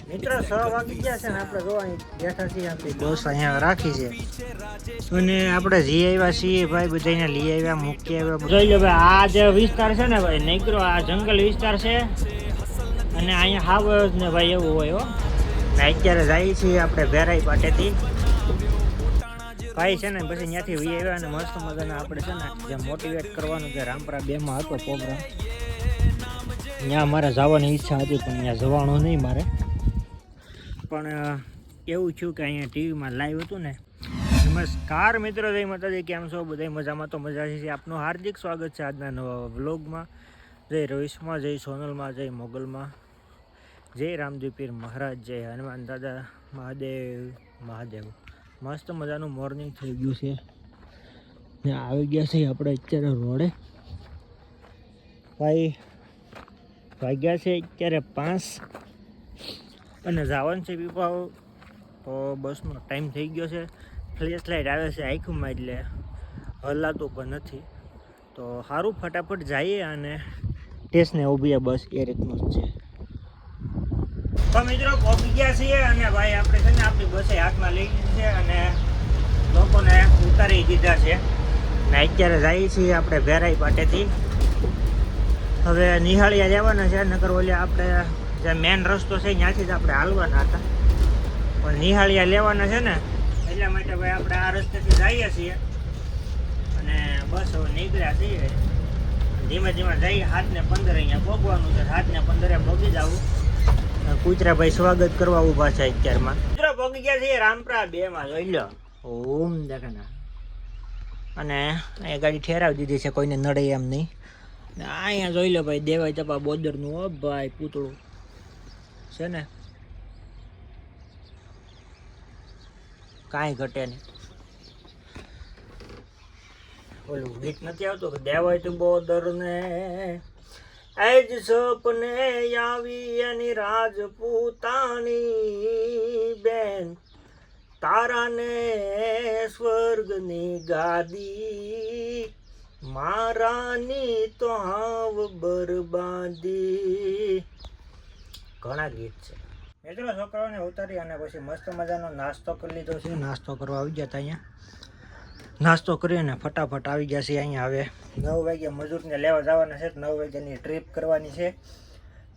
મિત્રો 6 વાગી ગયા છે ને આપણે જો અહીં બેઠા છીએ આપણી બસ અહીંયા રાખી છે અને આપણે જઈ આવ્યા છીએ ભાઈ બધાને લઈ આવ્યા મૂકી આવ્યા જોઈ લો ભાઈ આ જે વિસ્તાર છે ને ભાઈ નીકળો આ જંગલ વિસ્તાર છે અને અહીંયા હાવ ને ભાઈ એવું હોય હો ને અત્યારે જઈએ છીએ આપણે ભેરાઈ પાટેથી ભાઈ છે ને પછી ત્યાંથી વી આવ્યા અને મસ્ત મજાના આપણે છે ને જે મોટિવેટ કરવાનું જે રામપરા 2 માં હતો પ્રોગ્રામ ત્યાં મારે જવાની ઈચ્છા હતી પણ ત્યાં જવાનું નહીં મારે પણ એવું થયું કે અહીંયા ટીવીમાં લાઈવ હતું ને નમસ્કાર મિત્રો જય માતાજી કેમ છો બધા મજામાં તો મજા છે આપનું હાર્દિક સ્વાગત છે આજના નવા વ્લોગમાં જય રવિશમાં જય સોનલમાં જય મોગલમાં જય રામદેવપીર મહારાજ જય હનુમાન દાદા મહાદેવ મસ્ત મજાનું મોર્નિંગ થઈ ગયું છે ને આવી ગયા છે આપણે અત્યારે રોડે ભાઈ વાગ્યા છે અત્યારે 5 અને જવાનું છે પીપાઓ તો બસનો ટાઈમ થઈ ગયો છે ફ્લેશ લાઇટ આવે છે આંખમાં એટલે હલાતું પણ નથી તો સારું ફટાફટ જઈએ અને ટેસ્ટને ઊભી બસ એ રીતનું જ છે તો મિત્રો પહોંચી ગયા છીએ અને ભાઈ આપણે છે ને આપણી બસે હાથમાં લઈ લીધી છે અને લોકોને ઉતારી દીધા છે ને અત્યારે જઈએ છીએ આપણે ભેરાઈ પાટેથી હવે નિહાળિયા લેવાના છે નકર ઓલે આપણે જે મેન રસ્તો છે ત્યાંથી જ આપણે હાલવાના હતા પણ નિહાળિયા લેવાના છે ને એટલા માટે ભાઈ આપણે આ રસ્તેથી જઈએ છીએ અને બસ હવે નીકળ્યા છીએ ધીમે ધીમે જઈએ 7:15 અહીંયા પહોંચવાનું છે 7:15 પહોંચી જવું કુતરાભાઈ સ્વાગત કરવા ઊભા છે અત્યારમાં કુતરા પહોંચી ગયા છીએ રામપરા 2 માં જોઈ લો ઓમ દેખાના અને અહીંયા ગાડી ઠેરાવી દીધી છે કોઈને નડે એમ નહીં અહીંયા જોઈ લો ભાઈ દેવાય ચપા બોર્ડરનું હો ભાઈ પૂતળું છે ને કાંઈ ઘટે નહીં ઓલું ગીત નથી આવતું કે દેવાય તો બોર્ડર ને આજ સપને આવી એની રાજપૂતાણી બેન તારાને સ્વર્ગની ગાદી મારાની તો હાવ બરબાદી ઘણા ગીત છે મિત્રો છોકરાઓને ઉતારી અને પછી મસ્ત મજાનો નાસ્તો કરી લીધો છે નાસ્તો કરવા આવી ગયા હતા અહીંયા નાસ્તો કરીને ફટાફટ આવી ગયા છે અહીંયા હવે 9 વાગ્યે મજૂરને લેવા જવાના છે 9 વાગ્યાની ટ્રીપ કરવાની છે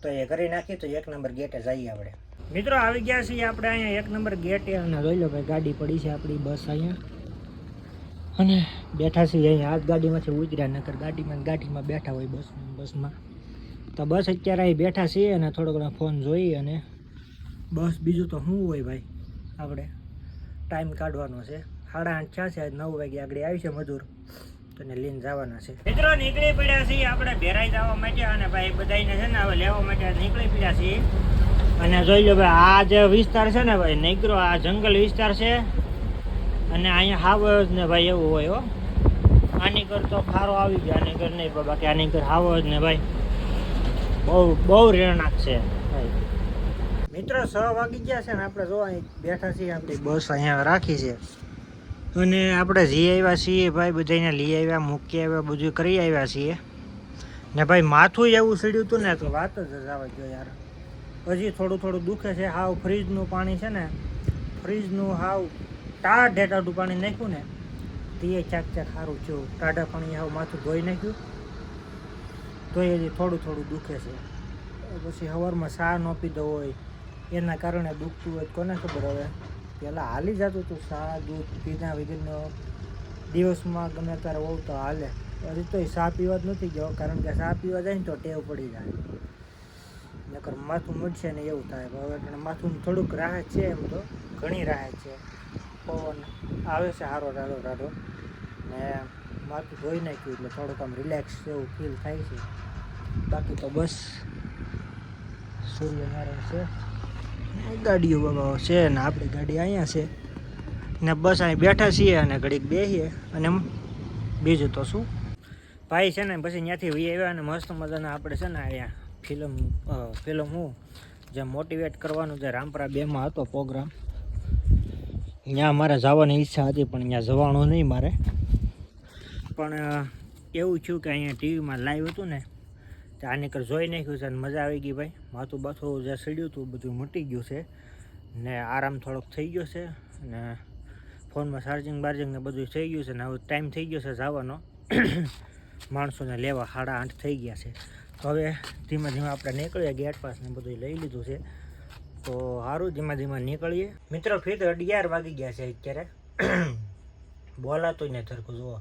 તો એ કરી નાખી તો 1 નંબર ગેટે જઈએ આપણે મિત્રો આવી ગયા છીએ આપણે અહીંયા 1 નંબર ગેટે અને જોઈ લો ભાઈ ગાડી પડી છે આપણી બસ અહીંયા અને બેઠા છીએ અહીંયા આ ગાડીમાંથી ઉતર્યા નકર ગાડીમાં બેઠા હોય બસમાં તો બસ અત્યારે અહીં બેઠા છીએ અને થોડો ઘણો ફોન જોઈ અને બસ બીજું તો શું હોય ભાઈ આપણે ટાઈમ કાઢવાનો છે 8:30 છે 9 વાગે આગળ આવી છે મજૂર તો એને લઈને જવાના છે મિત્રો નીકળી પડ્યા છીએ આપણે ભેરાઈ જવા માટે અને ભાઈ બધાને છે ને હવે લેવા માટે નીકળી પડ્યા છીએ અને જોઈ લો ભાઈ આ જે વિસ્તાર છે ને ભાઈ નીકળો આ જંગલ વિસ્તાર છે અને અહીંયા હાવ ને ભાઈ એવું હોય હો આની કર તો ખારો આવી ગયો આની કર નહીં બાકી આની કર હાવ જ ને ભાઈ બહુ રેણાક છે ભાઈ મિત્રો 6 વાગી ગયા છે ને આપણે જો અહીં બેઠા છીએ આપણી બસ અહીંયા રાખી છે અને આપણે જઈ આવ્યા છીએ ભાઈ બધાને લઈ આવ્યા મૂકી આવ્યા બધું કરી આવ્યા છીએ ને ભાઈ માથું એવું સીડ્યું હતું ને તો વાત જ આવે ગયો યાર હજી થોડું દુખે છે હાવ ફ્રીજનું પાણી છે ને ફ્રીજનું હાવ ટાઢું પાણી નાખ્યું ને તે ચાક સારું થયું ટાઢા પાણી હાવ માથું ધોઈ નાખ્યું તો એ હજી થોડું દુખે છે પછી સવારમાં ચા ન પીધો હોય એના કારણે દુખતું હોય કોને ખબર હવે પહેલાં હાલી જતું હતું ચા દૂધ પીધા વિધિનો દિવસમાં ગમે ત્યારે હોવ તો હાલે હજી તો ચા પીવા જ નથી ગયો કારણ કે ચા પીવા જાય ને તો ટેવ પડી જાય નકર માથું મડશે ને એવું થાય હવે માથું થોડુંક રાહત છે એમ તો ઘણી રાહત છે પવન આવે છે સારો રાડો ને માથું ધોઈ નાખ્યું એટલે થોડુંક આમ રિલેક્સ જેવું ફીલ થાય છે બાકી તો બસ સૂર્યનારાયણ છે ગાડીઓ બાબા છે ને આપણી ગાડી અહીંયા છે ને બસ અહીં બેઠા છીએ અને ઘડીક બેસીએ અને બીજું તો શું ભાઈ છે ને પછી ત્યાંથી વી આવ્યા અને મસ્ત મજાના આપણે છે ને અહીંયા ફિલ્મ હું જે મોટિવેટ કરવાનું જે રામપરા 2 માં હતો પ્રોગ્રામ ત્યાં મારે જવાની ઈચ્છા હતી પણ ત્યાં જવાનું નહીં મારે પણ એવું થયું કે અહીંયા ટીવીમાં લાઈવ હતું ને આને કર જોઈ નાખ્યું છે અને મજા આવી ગઈ ભાઈ. માથું બાથું જે સડ્યું હતું બધું મટી ગયું છે ને આરામ થોડોક થઈ ગયો છે અને ફોનમાં ચાર્જિંગ બાર્જિંગ ને બધું થઈ ગયું છે ને હવે ટાઈમ થઈ ગયો છે જવાનો. માણસોને લેવા 8:30 થઈ ગયા છે. તો હવે ધીમે ધીમે આપણે નીકળીએ. ગેટ પાસ ને બધું લઈ લીધું છે તો સારું ધીમે ધીમે નીકળીએ. મિત્રો ફીટ 11 વાગી ગયા છે અત્યારે. બોલાતું ને થરકું જુઓ.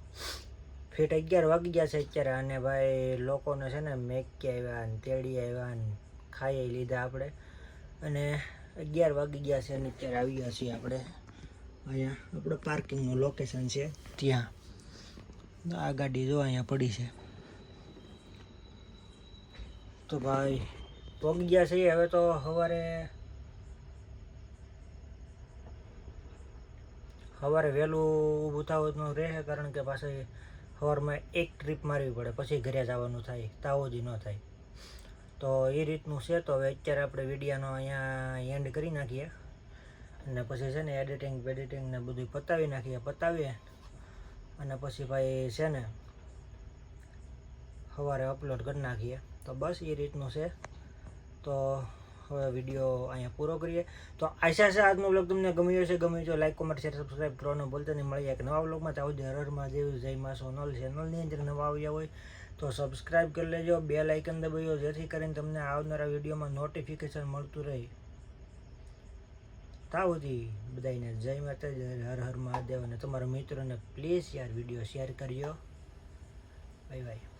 ફીટ 11 વાગી ગયા છે અત્યારે અને ભાઈ લોકોને છે ને મેકી આવ્યા ને તેડી આવ્યા ને ખાઈ લીધા આપણે અને 11 વાગી ગયા છે અને અત્યારે આવી ગયા છીએ આપણે અહીંયા આપણે પાર્કિંગનું લોકેશન છે ત્યાં. આ ગાડી જો અહીંયા પડી છે. તો ભાઈ પહોંચી ગયા છીએ. હવે તો સવારે વહેલું ઊભું થવાનું રહે કારણ કે પાછળ સવારમાં એક ટ્રીપ મારવી પડે પછી ઘરે જવાનું થાય તાવોજી ન થાય. તો એ રીતનું છે. તો હવે અત્યારે આપણે વિડીયોનો અહીંયા એન્ડ કરી નાખીએ અને પછી છે ને એડિટિંગ ને બધું પતાવીએ અને પછી ભાઈ છે ને સવારે અપલોડ કરી નાખીએ. તો બસ એ રીતનું છે. તો હવે વિડીયો અહીંયા પૂરો કરીએ. તો આશા છે આજનો વ્લોગ તમને ગમ્યો હશે. ગમ્યું તો લાઈક કોમેન્ટ શેર સબસ્ક્રાઈબ કરવાનું ભૂલતા નહીં. મળીએ એક નવા વ્લોગમાં. ત્યાં સુધી હર હર મહાદેવ, જય મા સોનલ. ચેનલની અંદર નવા આવ્યા હોય તો સબસ્ક્રાઈબ કરી લેજો, બેલ આઇકન દબાવજો જેથી કરીને તમને આવનારા વિડીયોમાં નોટિફિકેશન મળતું રહે. ત્યાં સુધી બધાને જય માતાજી, હર હર મહાદેવ અને તમારા મિત્રોને પ્લીઝ યાર વિડીયો શેર કરજો. Bye bye.